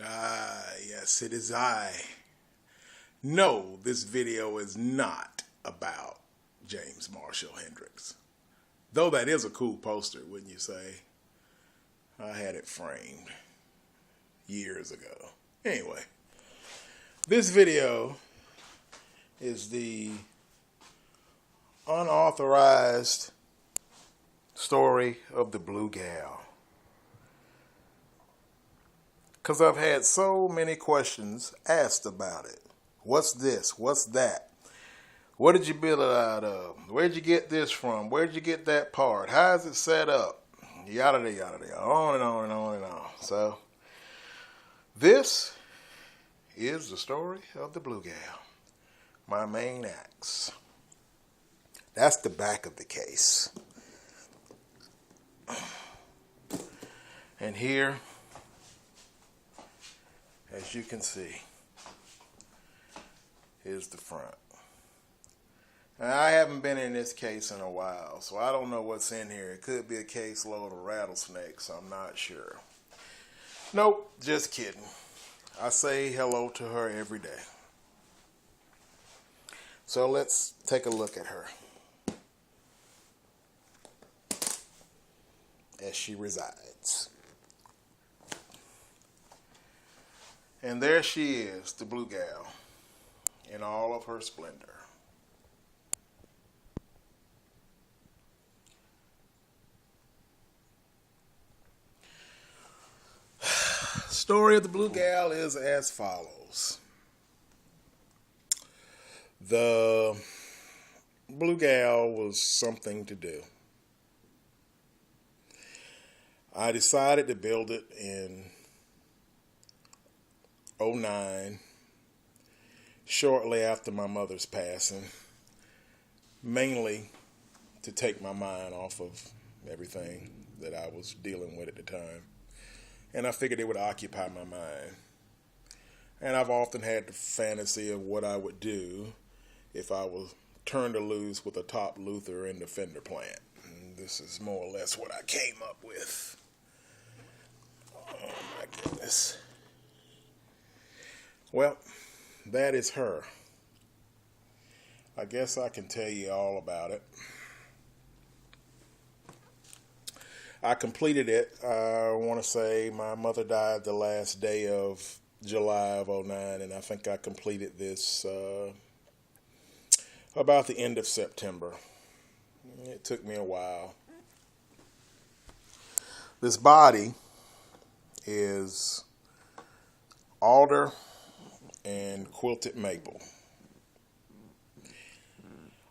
Ah, yes, it is I. No, this video is not about James Marshall Hendricks. Though that is a cool poster, wouldn't you say? I had it framed years ago. Anyway, this video is the unauthorized story of the Blue Gal. Because I've had so many questions asked about it. What's this? What's that? What did you build it out of? Where'd you get this from? Where'd you get that part? How is it set up? Yada yada yada. On and on and on and on. So, this is the story of the Blue Gal. My main axe. That's the back of the case. And here, as you can see, is the front. Now, I haven't been in this case in a while, so I don't know what's in here. It could be a caseload of rattlesnakes. I'm not sure. Nope, just kidding. I say hello to her every day. So let's take a look at her as she resides. And there she is, the Blue Gal, in all of her splendor. Story of the Blue Gal is as follows. The Blue Gal was something to do. I decided to build it in '09, shortly after my mother's passing, mainly to take my mind off of everything that I was dealing with at the time. And I figured it would occupy my mind. And I've often had the fantasy of what I would do if I was turned loose with a top Luther in the fender plant. And this is more or less what I came up with. Oh my goodness. Well, that is her. I guess I can tell you all about it. I completed it. I want to say my mother died the last day of July of '09, and I think I completed this about the end of September. It took me a while. This body is alder and quilted maple.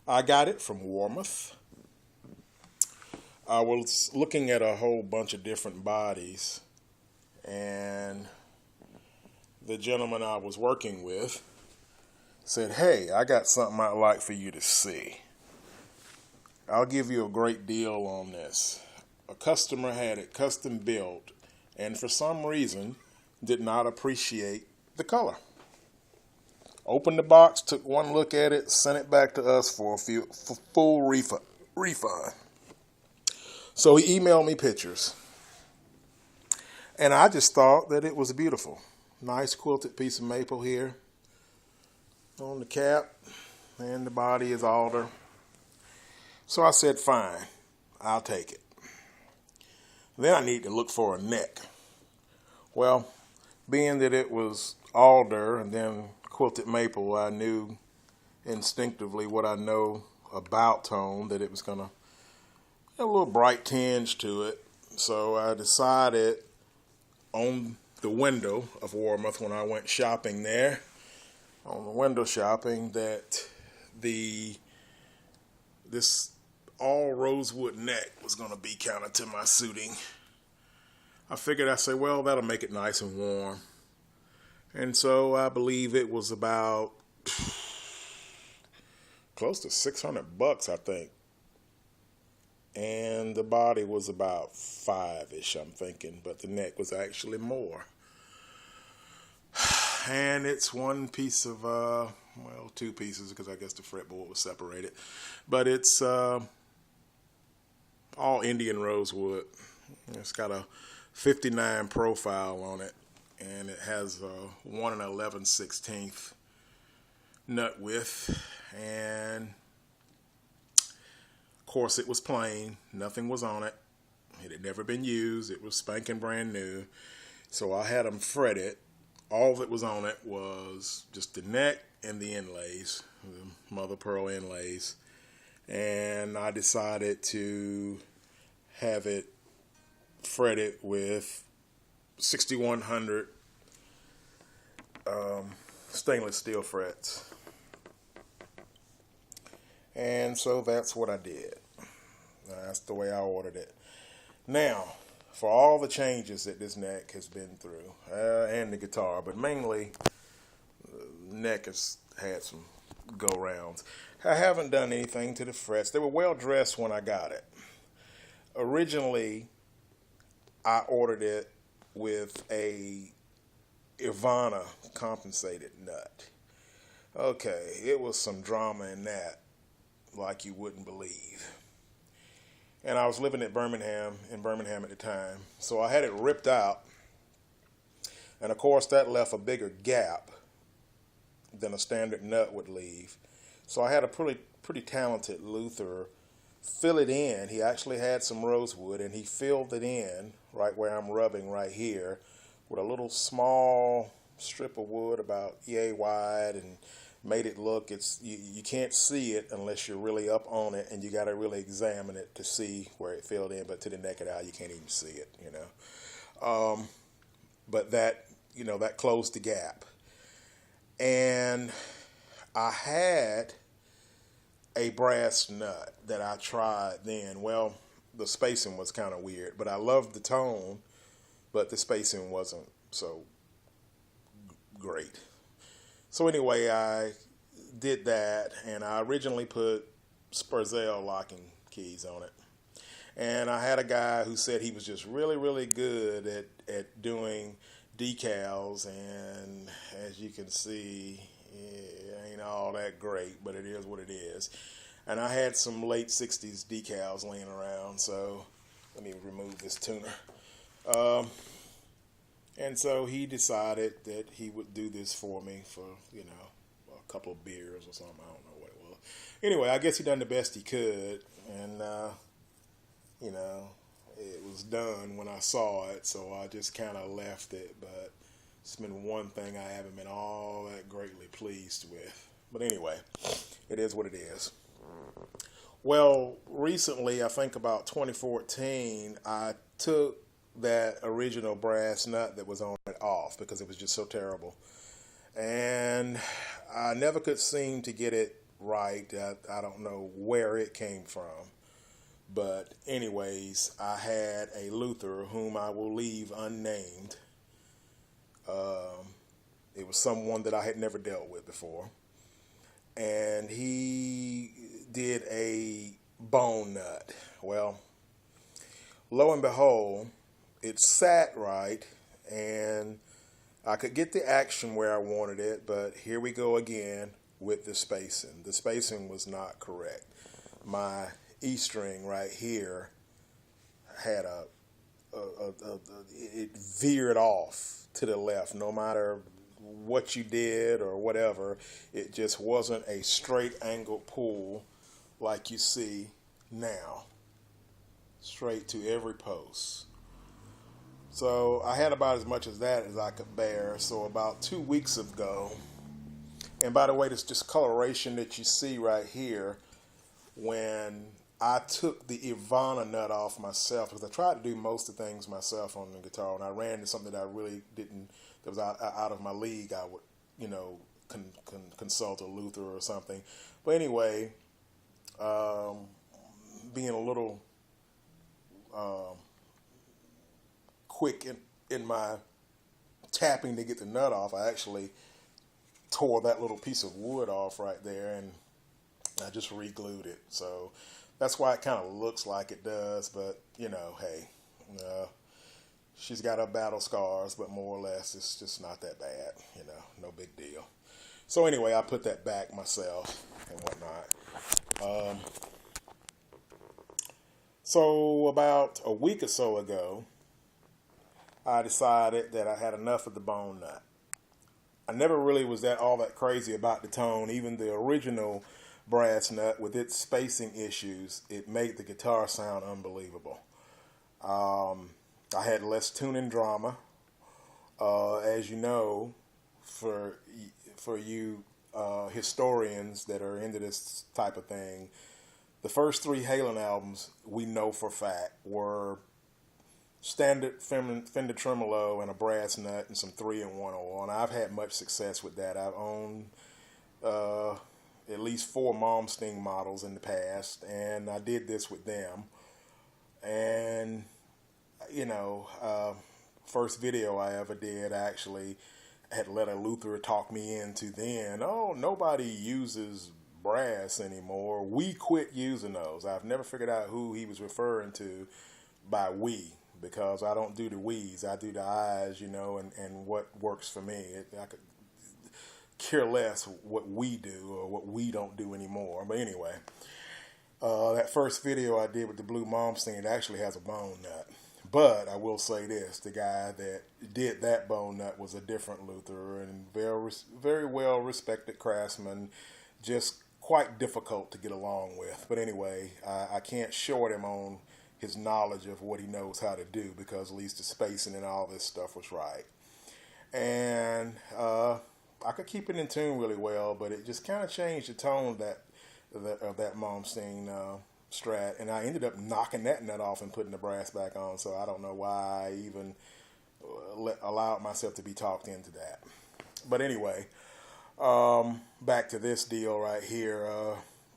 I got it from Warmouth. I was looking at a whole bunch of different bodies, and the gentleman I was working with said, "Hey, I got something I'd like for you to see. I'll give you a great deal on this." A customer had it custom built, and for some reason did not appreciate the color. Opened the box, took one look at it, sent it back to us for full refund. So he emailed me pictures, and I just thought that it was beautiful. Nice quilted piece of maple here on the cap, and the body is alder. So I said, fine, I'll take it. Then I need to look for a neck. Well, being that it was alder and then quilted maple, I knew instinctively what I know about tone, that it was going to have a little bright tinge to it. So I decided on the window of Warmouth, when I went shopping there, on the window shopping, that this all rosewood neck was going to be kind of to my suiting. I figured, I said, well, that'll make it nice and warm. And so I believe it was about close to $600, I think. And the body was about $5-ish, I'm thinking, but the neck was actually more. And it's one piece of, well, two pieces, because I guess the fretboard was separated. But it's all Indian rosewood. It's got a 59 profile on it. and it has a 1 11/16 nut width, and of course it was plain, nothing was on it. It had never been used, it was spanking brand new. So I had them fretted. All that was on it was just the neck and the inlays, the mother pearl inlays. And I decided to have it fretted with 6100 stainless steel frets. And so that's what I did. That's the way I ordered it. Now, for all the changes that this neck has been through, and the guitar, but mainly the neck has had some go-rounds. I haven't done anything to the frets. They were well dressed when I got it. Originally, I ordered it with a Ivana compensated nut. Okay, it was some drama in that, like you wouldn't believe. And I was living in Birmingham at the time, so I had it ripped out, and of course that left a bigger gap than a standard nut would leave. So I had a pretty talented luthier fill it in. He actually had some rosewood, and he filled it in right where I'm rubbing right here with a little small strip of wood about yay wide, and made it look, you can't see it unless you're really up on it, and you got to really examine it to see where it filled in, but to the naked eye you can't even see it, you know. But that, you know, that closed the gap. And I had a brass nut that I tried then. Well, the spacing was kind of weird, but I loved the tone, but the spacing wasn't so great. So anyway, I did that, and I originally put Sperzel locking keys on it. And I had a guy who said he was just really, really good at doing decals, and as you can see, it ain't all that great, but it is what it is. And I had some late 60s decals laying around, so let me remove this tuner. And so he decided that he would do this for me for, you know, a couple of beers or something. I don't know what it was. Anyway, I guess he done the best he could, and, you know, it was done when I saw it, so I just kind of left it, but it's been one thing I haven't been all that greatly pleased with. But anyway, it is what it is. Well, recently, I think about 2014, I took that original brass nut that was on it off because it was just so terrible. And I never could seem to get it right. I don't know where it came from. But anyways, I had a luthier whom I will leave unnamed. It was someone that I had never dealt with before. And he did a bone nut. Well, lo and behold, it sat right, and I could get the action where I wanted it, but here we go again with the spacing. The spacing was not correct. My E string right here had it veered off to the left. No matter what you did or whatever, it just wasn't a straight angle pull like you see now, straight to every post. So I had about as much as that as I could bear. So about 2 weeks ago, and by the way, this discoloration that you see right here, when I took the Ivana nut off myself, because I tried to do most of the things myself on the guitar, and I ran into something that I really didn't, that was out of my league. I would, you know, consult a luthier or something. But anyway, being a little quick in my tapping to get the nut off, I actually tore that little piece of wood off right there, and I just re-glued it. So that's why it kind of looks like it does, but you know, hey, she's got her battle scars, but more or less it's just not that bad, you know, no big deal. So anyway, I put that back myself and whatnot. So about a week or so ago, I decided that I had enough of the bone nut. I never really was all that crazy about the tone. Even the original brass nut, with its spacing issues, it made the guitar sound unbelievable. I had less tuning drama, as you know, for you historians that are into this type of thing. The first three Halen albums, we know for a fact, were standard Fender tremolo and a brass nut and some 3-in-1 oil. And I've had much success with that. I've owned at least 4 Malmsteen models in the past, and I did this with them. And, you know, first video I ever did, I actually had let a Luther talk me into then, oh, nobody uses brass anymore. We quit using those. I've never figured out who he was referring to by we, because I don't do the we's. I do the I's, you know, and what works for me. I could care less what we do or what we don't do anymore. But anyway, that first video I did with the Blue Malmsteen, it actually has a bone nut. But I will say this, the guy that did that bone nut was a different Luther, and very well respected craftsman, just quite difficult to get along with. But anyway, I can't short him on his knowledge of what he knows how to do, because at least the spacing and all this stuff was right. And I could keep it in tune really well, but it just kind of changed the tone of that Malmsteen Strat, and I ended up knocking that nut off and putting the brass back on. So I don't know why I even allowed myself to be talked into that. But anyway, back to this deal right here.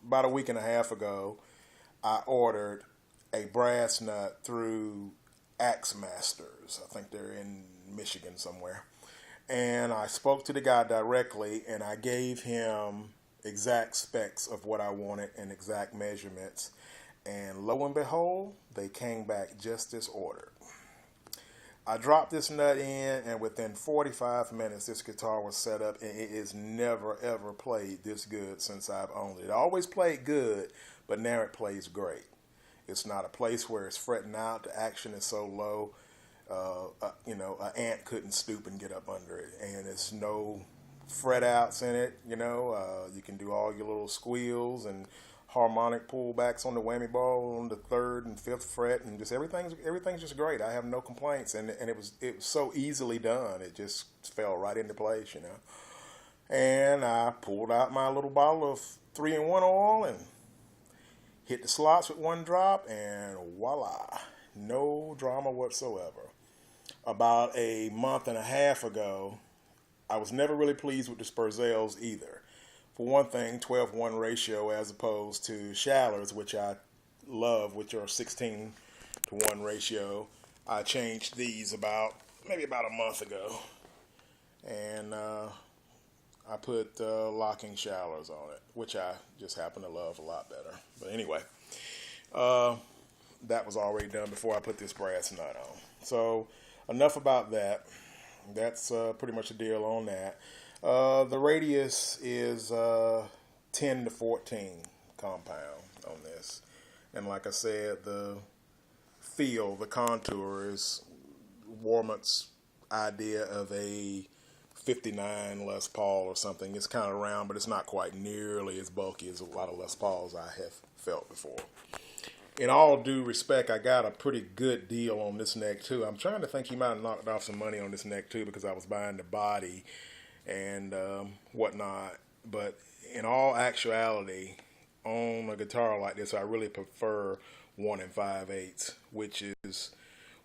About a week and a half ago, I ordered a brass nut through Axe Masters. I think they're in Michigan somewhere. And I spoke to the guy directly, and I gave him exact specs of what I wanted and exact measurements. And lo and behold, they came back just as ordered. I dropped this nut in, and within 45 minutes, this guitar was set up, and it is never, ever played this good since I've owned it. It always played good, but now it plays great. It's not a place where it's fretting out. The action is so low, you know, an ant couldn't stoop and get up under it. And there's no fret outs in it, you know. You can do all your little squeals and harmonic pullbacks on the whammy ball on the 3rd and 5th fret, and just everything's just great. I have no complaints, and it was so easily done. It just fell right into place, you know. And I pulled out my little bottle of 3-in-1 oil and hit the slots with 1 drop, and voila, no drama whatsoever. About a month and a half ago, I was never really pleased with the Spurzels either. For one thing, 12-1 ratio as opposed to Schallers, which I love, which are 16-1 ratio. I changed these maybe about a month ago, and I put locking Schallers on it, which I just happen to love a lot better. But anyway, that was already done before I put this brass nut on. So enough about that. That's pretty much the deal on that. The radius is 10 to 14 compound on this. And like I said, the feel, the contour is Warmont's idea of a 59 Les Paul or something. It's kind of round, but it's not quite nearly as bulky as a lot of Les Pauls I have felt before. In all due respect, I got a pretty good deal on this neck too. I'm trying to think he might have knocked off some money on this neck too, because I was buying the body and whatnot. But in all actuality, on a guitar like this, I really prefer 1 5/8, which is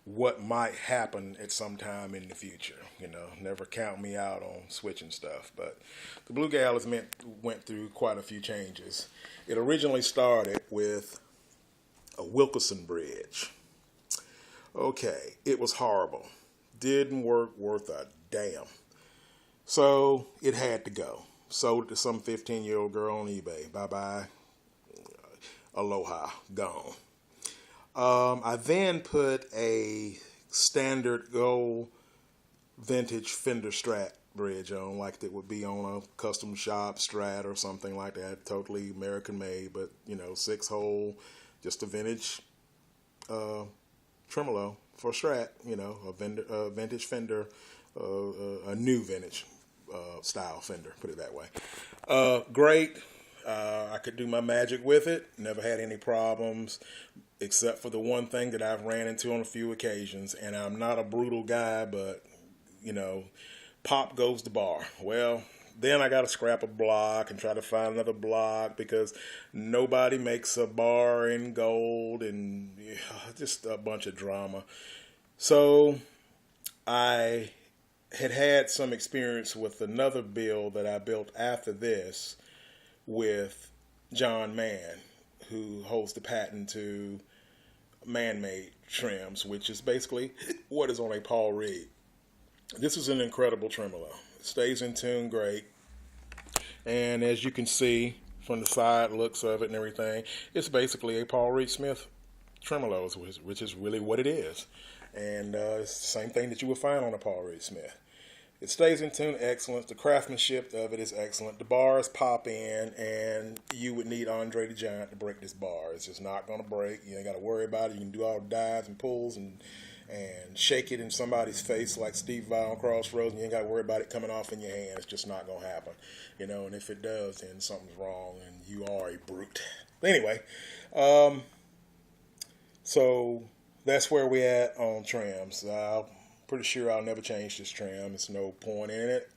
what might happen at some time in the future. You know, never count me out on switching stuff. But the Blue Gal went through quite a few changes. It originally started with a Wilkerson bridge. Okay, it was horrible. Didn't work worth a damn. So it had to go. Sold it to some 15-year-old girl on eBay. Bye-bye. Aloha. Gone. I then put a standard gold vintage Fender Strat bridge on, like it would be on a custom shop Strat or something like that. Totally American made, but, you know, 6-hole, just a vintage tremolo for a Strat, you know, a vintage Fender, a new vintage style Fender, put it that way. Great. I could do my magic with it. Never had any problems, except for the one thing that I've ran into on a few occasions. And I'm not a brutal guy, but, you know, pop goes the bar. Well, then I got to scrap a block and try to find another block because nobody makes a bar in gold, and just a bunch of drama. So I had some experience with another build that I built after this with John Mann, who holds the patent to man-made trims, which is basically what is on a Paul Reed. This is an incredible tremolo. It stays in tune great. And as you can see from the side looks of it and everything, it's basically a Paul Reed Smith tremolo, which is really what it is. And it's the same thing that you would find on a Paul Reed Smith. It stays in tune excellent. The craftsmanship of it is excellent. The bars pop in, and you would need Andre the Giant to break this bar. It's just not going to break. You ain't got to worry about it. You can do all the dives and pulls and shake it in somebody's face like Steve Vai on Crossroads, and you ain't got to worry about it coming off in your hand. It's just not going to happen. You know, and if it does, then something's wrong, and you are a brute. Anyway, so that's where we at on trims. Pretty sure I'll never change this trim. There's no point in it.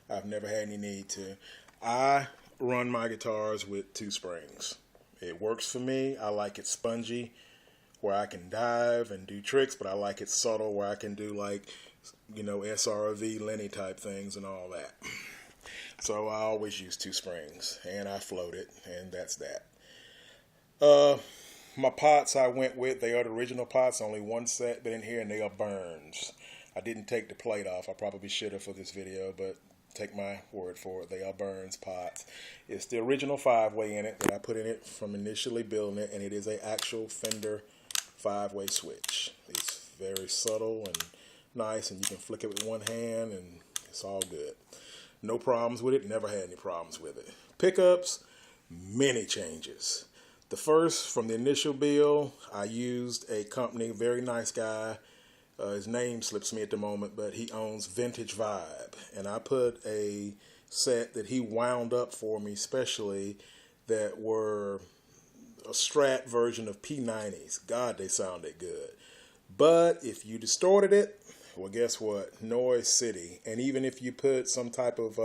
I've never had any need to. I run my guitars with 2 springs. It works for me. I like it spongy where I can dive and do tricks, but I like it subtle where I can do, like, you know, SRV, Lenny type things and all that. So I always use 2 springs, and I float it, and that's that. My pots I went with, they are the original pots, only one set been in here, and they are Burns. I didn't take the plate off. I probably should have for this video, but take my word for it. They are Burns pots. It's the original 5-way in it that I put in it from initially building it, and it is an actual Fender 5-way switch. It's very subtle and nice, and you can flick it with one hand, and it's all good. No problems with it. Never had any problems with it. Pickups, many changes. The first, from the initial build, I used a company, very nice guy. His name slips me at the moment, but he owns Vintage Vibe. And I put a set that he wound up for me specially that were a Strat version of P90s. God, they sounded good. But if you distorted it, well, guess what? Noise City. And even if you put some type of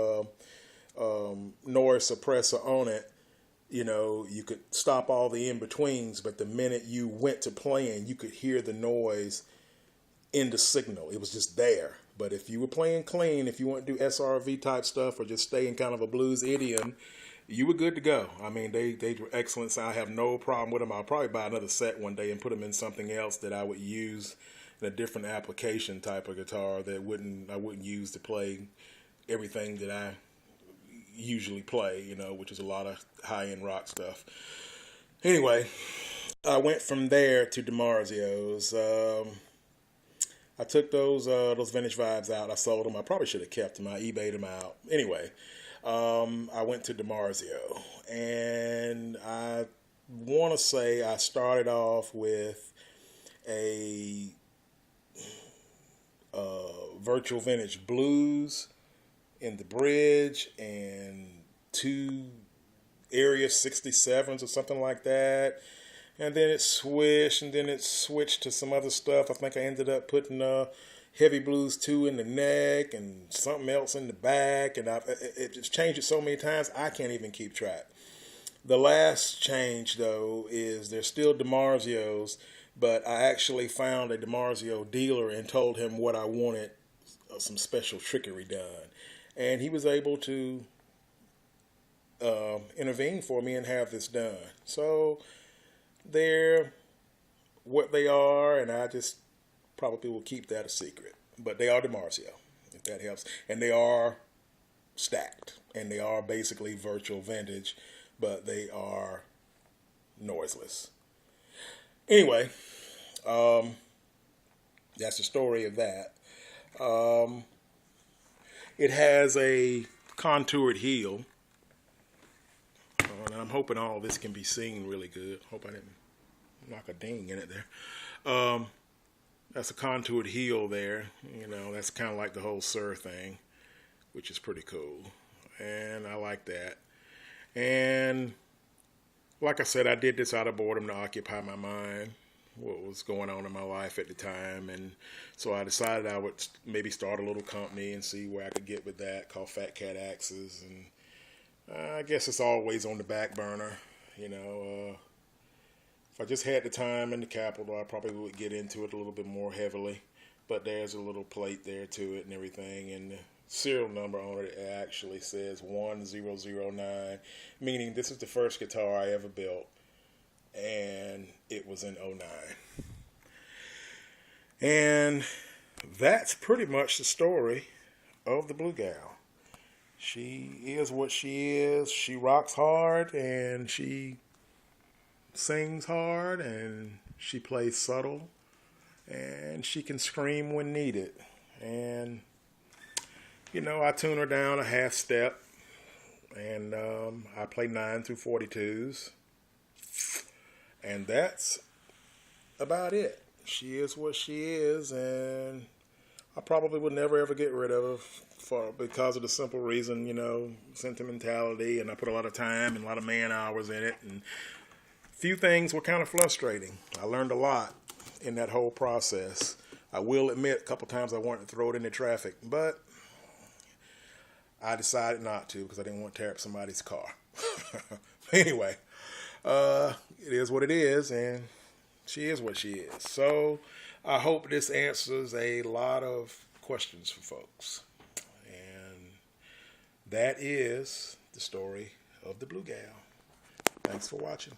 noise suppressor on it, you know, you could stop all the in-betweens, but the minute you went to playing, you could hear the noise in the signal. It was just there. But if you were playing clean, if you want to do SRV type stuff or just stay in kind of a blues idiom, you were good to go. I mean, they were excellent, so I have no problem with them. I'll probably buy another set one day and put them in something else that I would use in a different application type of guitar that I wouldn't use to play everything that I usually play, you know, which is a lot of high-end rock stuff. Anyway, I went from there to DiMarzio's. I took those Vintage Vibes out. I sold them. I probably should have kept them. I eBayed them out. Anyway, I went to DiMarzio, and I want to say I started off with a Virtual Vintage Blues in the bridge and 2 Area 67s or something like that. And then it switched, to some other stuff. I think I ended up putting Heavy Blues 2 in the neck and something else in the back. And it just changed it so many times, I can't even keep track. The last change, though, is they're still DiMarzio's, but I actually found a DiMarzio dealer and told him what I wanted, some special trickery done. And he was able to intervene for me and have this done. So they're what they are, and I just probably will keep that a secret. But they are DiMarzio, if that helps. And they are stacked, and they are basically virtual vintage, but they are noiseless. Anyway, that's the story of that. It has a contoured heel. And I'm hoping all this can be seen really good. Hope I didn't knock a ding in it there. that's a contoured heel there. You know, that's kind of like the whole Sir thing, which is pretty cool. And I like that. And like I said, I did this out of boredom to occupy my mind, what was going on in my life at the time. And so I decided I would maybe start a little company and see where I could get with that, called Fat Cat Axes. And I guess it's always on the back burner. You know, if I just had the time and the capital, I probably would get into it a little bit more heavily. But there's a little plate there to it and everything. And the serial number on it actually says 1009, meaning this is the first guitar I ever built. And it was in '09. And that's pretty much the story of the Blue Gal. She is what she is. She rocks hard and she sings hard and she plays subtle and she can scream when needed. And, you know, I tune her down a half step and I play 9 through 42s. And that's about it. She is what she is, and I probably would never ever get rid of her because of the simple reason, you know, sentimentality, and I put a lot of time and a lot of man hours in it, and a few things were kind of frustrating. I learned a lot in that whole process. I will admit a couple times I wanted to throw it into traffic, but I decided not to because I didn't want to tear up somebody's car. Anyway. It is what it is, and she is what she is. So I hope this answers a lot of questions for folks. And that is the story of the Blue Gal. Thanks for watching.